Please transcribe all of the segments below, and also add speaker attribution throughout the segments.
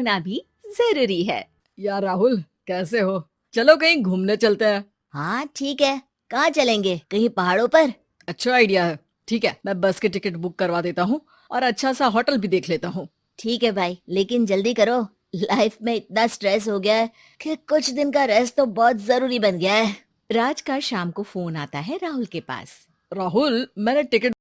Speaker 1: होना भी जरूरी है।
Speaker 2: यार राहुल, कैसे हो? चलो कहीं घूमने चलते हैं।
Speaker 3: हाँ ठीक है, कहाँ चलेंगे? कहीं पहाड़ों पर?
Speaker 2: अच्छा आइडिया है। ठीक है, मैं बस की टिकट बुक करवा देता हूँ और अच्छा सा होटल भी देख लेता हूँ।
Speaker 3: ठीक है भाई, लेकिन जल्दी करो। लाइफ में इतना स्ट्रेस हो गया है कि कुछ दिन का रेस्ट तो बहुत जरूरी बन गया है।
Speaker 1: राज का शाम को फोन आता है राहुल के पास।
Speaker 2: राहुल, मैंने टिकट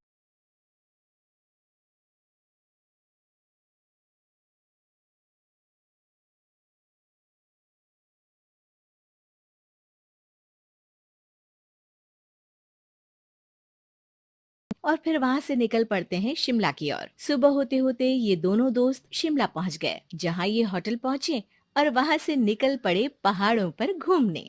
Speaker 1: और फिर वहाँ से निकल पड़ते हैं शिमला की ओर। सुबह होते होते ये दोनों दोस्त शिमला पहुँच गए, जहाँ ये होटल पहुँचे और वहाँ से निकल पड़े पहाड़ों पर घूमने।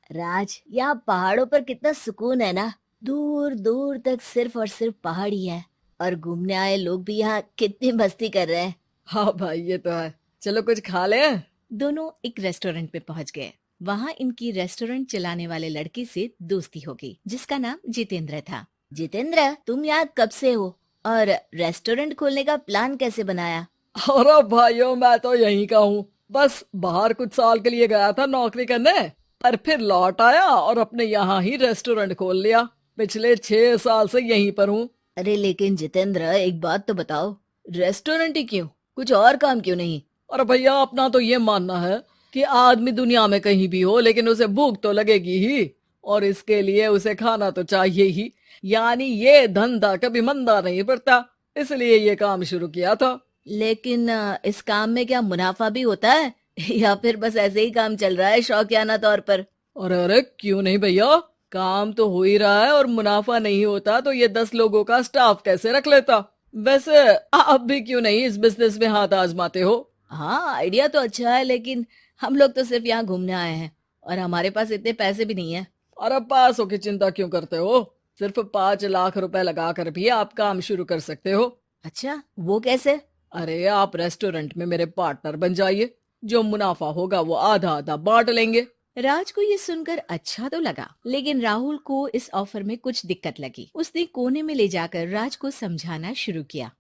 Speaker 3: राज, यहाँ पहाड़ों पर कितना सुकून है ना। दूर दूर तक सिर्फ और सिर्फ पहाड़ ही है। और घूमने आए लोग भी यहाँ कितनी मस्ती कर रहे हैं।
Speaker 2: हाँ भाई, ये तो है। चलो कुछ खा ले।
Speaker 1: दोनों एक रेस्टोरेंट में पहुँच गए। वहाँ इनकी रेस्टोरेंट चलाने वाले लड़के से दोस्ती हो गई, जिसका नाम जितेंद्र था।
Speaker 3: जितेंद्र, तुम यहाँ कब से हो और रेस्टोरेंट खोलने का प्लान कैसे बनाया?
Speaker 2: अरे भाइयों, मैं तो यहीं का हूँ। बस बाहर कुछ साल के लिए गया था नौकरी करने, पर फिर लौट आया और अपने यहाँ ही रेस्टोरेंट खोल लिया। पिछले 6 साल से यहीं पर हूँ।
Speaker 3: अरे लेकिन जितेंद्र, एक बात तो बताओ, रेस्टोरेंट ही क्यों? कुछ और काम क्यों नहीं?
Speaker 2: और भैया, अपना तो ये मानना है कि आदमी दुनिया में कहीं भी हो लेकिन उसे भूख तो लगेगी ही, और इसके लिए उसे खाना तो चाहिए ही। यानी ये धंधा कभी मंदा नहीं पड़ता, इसलिए ये काम शुरू किया था।
Speaker 3: लेकिन इस काम में क्या मुनाफा भी होता है या फिर बस ऐसे ही काम चल रहा है शौकियाना तौर पर?
Speaker 2: अरे अरे, क्यों नहीं भैया, काम तो हो ही रहा है और मुनाफा नहीं होता तो ये 10 लोगों का स्टाफ कैसे रख लेता। वैसे आप भी क्यों नहीं इस बिजनेस में हाथ आजमाते हो?
Speaker 3: हाँ, आइडिया तो अच्छा है, लेकिन हम लोग तो सिर्फ यहाँ घूमने आए हैं और हमारे पास इतने पैसे भी नहीं है।
Speaker 2: अरे पैसों की चिंता क्यों करते हो? सिर्फ 5 लाख रुपए लगा कर भी आप काम शुरू कर सकते हो।
Speaker 3: अच्छा, वो कैसे?
Speaker 2: अरे आप रेस्टोरेंट में मेरे पार्टनर बन जाइए। जो मुनाफा होगा वो आधा आधा बांट लेंगे।
Speaker 1: राज को ये सुनकर अच्छा तो लगा, लेकिन राहुल को इस ऑफर में कुछ दिक्कत लगी। उसने कोने में ले जाकर राज को समझाना शुरू किया।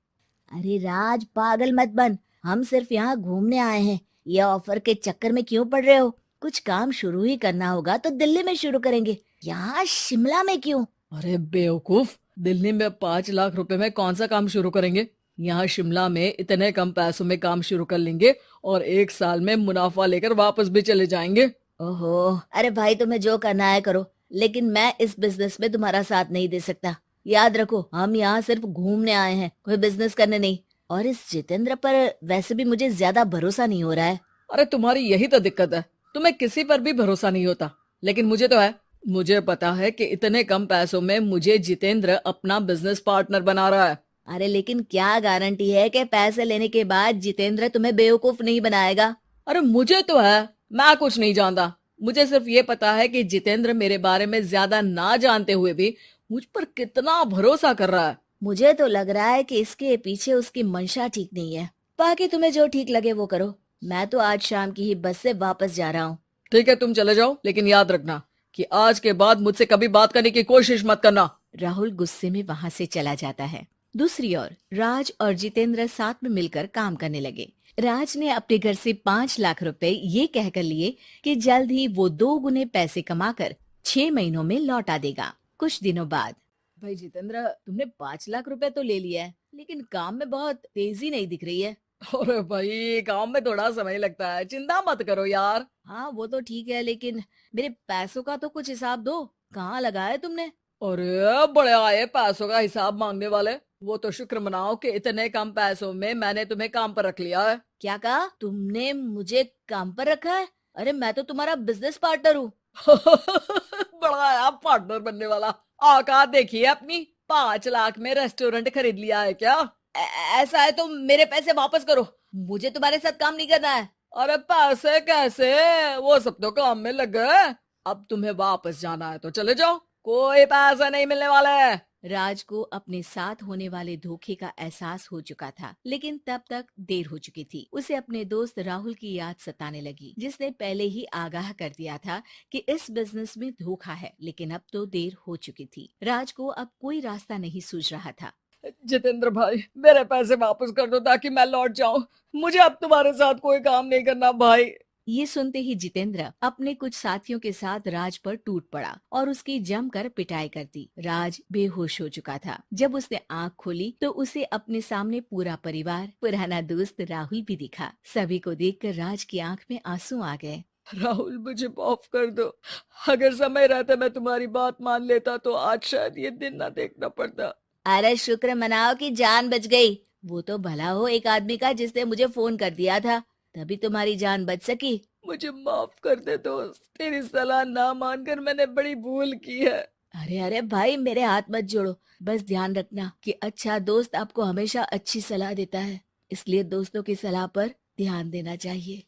Speaker 3: अरे राज, पागल मत बन। हम सिर्फ यहाँ घूमने आए हैं। ये ऑफर के चक्कर में क्यों पड़ रहे हो? कुछ काम शुरू ही करना होगा तो दिल्ली में शुरू करेंगे, यहाँ शिमला में क्यों?
Speaker 2: अरे बेवकूफ, दिल्ली में 5 लाख रुपए में कौन सा काम शुरू करेंगे? यहाँ शिमला में इतने कम पैसों में काम शुरू कर लेंगे और 1 साल में मुनाफा लेकर वापस भी चले जाएंगे।
Speaker 3: ओहो, अरे भाई, तुम्हें जो करना है करो, लेकिन मैं इस बिजनेस में तुम्हारा साथ नहीं दे सकता। याद रखो, हम यहाँ सिर्फ घूमने आए हैं, कोई बिजनेस करने नहीं। और इस जितेंद्र पर वैसे भी मुझे ज्यादा भरोसा नहीं हो रहा है।
Speaker 2: अरे तुम्हारी यही तो दिक्कत है, तुम्हें किसी पर भी भरोसा नहीं होता, लेकिन मुझे तो है। मुझे पता है कि इतने कम पैसों में मुझे जितेंद्र अपना बिजनेस पार्टनर बना रहा है।
Speaker 3: अरे लेकिन क्या गारंटी है कि पैसे लेने के बाद जितेंद्र तुम्हें बेवकूफ नहीं बनाएगा?
Speaker 2: अरे मुझे तो है, मैं कुछ नहीं जानता। मुझे सिर्फ ये पता है कि जितेंद्र मेरे बारे में ज्यादा ना जानते हुए भी मुझ पर कितना भरोसा कर रहा है।
Speaker 3: मुझे तो लग रहा है कि इसके पीछे उसकी मंशा ठीक नहीं है। बाकी तुम्हें जो ठीक लगे वो करो। मैं तो आज शाम की ही बस से वापस जा रहा हूँ।
Speaker 2: ठीक है, तुम चले जाओ, लेकिन याद रखना कि आज के बाद मुझसे कभी बात करने की कोशिश मत करना।
Speaker 1: राहुल गुस्से में वहाँ से चला जाता है। दूसरी ओर राज और जितेंद्र साथ में मिलकर काम करने लगे। राज ने अपने घर से 5 लाख रुपए ये कहकर लिए कि जल्द ही वो 2 गुने पैसे कमाकर 6 महीनों में लौटा देगा। कुछ दिनों बाद,
Speaker 3: भाई जितेंद्र, तुमने 5 लाख रुपए तो ले लिया है, लेकिन काम में बहुत तेजी नहीं दिख रही है।
Speaker 2: अरे भाई, काम में थोड़ा समय लगता है, चिंता मत करो यार।
Speaker 3: हाँ वो तो ठीक है, लेकिन मेरे पैसों का तो कुछ हिसाब दो। कहाँ लगाया तुमने?
Speaker 2: अरे बड़े आए पैसों का हिसाब मांगने वाले। वो तो शुक्र मनाओ कि इतने कम पैसों में मैंने तुम्हें काम पर रख लिया है।
Speaker 3: क्या कहा? तुमने मुझे काम पर रखा है? अरे मैं तो तुम्हारा बिजनेस पार्टनर हूँ।
Speaker 2: बड़ा आया पार्टनर बनने वाला। औकात देखिए अपनी, 5 लाख में रेस्टोरेंट खरीद लिया है क्या?
Speaker 3: ऐसा है तो मेरे पैसे वापस करो। मुझे तुम्हारे साथ काम नहीं करना है।
Speaker 2: अरे पैसे कैसे, वो सब तो काम में लग गए। अब तुम्हें वापस जाना है तो चले जाओ, कोई पैसा नहीं मिलने वाला है।
Speaker 1: राज को अपने साथ होने वाले धोखे का एहसास हो चुका था, लेकिन तब तक देर हो चुकी थी। उसे अपने दोस्त राहुल की याद सताने लगी, जिसने पहले ही आगाह कर दिया था कि इस बिजनेस में धोखा है, लेकिन अब तो देर हो चुकी थी। राज को अब कोई रास्ता नहीं सूझ रहा था।
Speaker 2: जितेंद्र भाई, मेरे पैसे वापस कर दो ताकि मैं लौट जाऊं। मुझे अब तुम्हारे साथ कोई काम नहीं करना भाई।
Speaker 1: ये सुनते ही जितेंद्र अपने कुछ साथियों के साथ राज पर टूट पड़ा और उसकी जमकर पिटाई कर दी। राज बेहोश हो चुका था। जब उसने आंख खोली तो उसे अपने सामने पूरा परिवार, पुराना दोस्त राहुल भी दिखा। सभी को देखकर राज की आंख में आंसू आ गए।
Speaker 2: राहुल, मुझे माफ कर दो। अगर समय रहते मैं तुम्हारी बात मान लेता तो आज शायद ये दिन ना देखना पड़ता।
Speaker 3: अरे शुक्र मनाओ कि जान बच गई। वो तो भला हो एक आदमी का जिसने मुझे फोन कर दिया था, तभी तुम्हारी जान बच सकी।
Speaker 2: मुझे माफ कर दे दोस्त, तेरी सलाह ना मानकर मैंने बड़ी भूल की है।
Speaker 3: अरे अरे भाई, मेरे हाथ मत जोड़ो। बस ध्यान रखना कि अच्छा दोस्त आपको हमेशा अच्छी सलाह देता है, इसलिए दोस्तों की सलाह पर ध्यान देना चाहिए।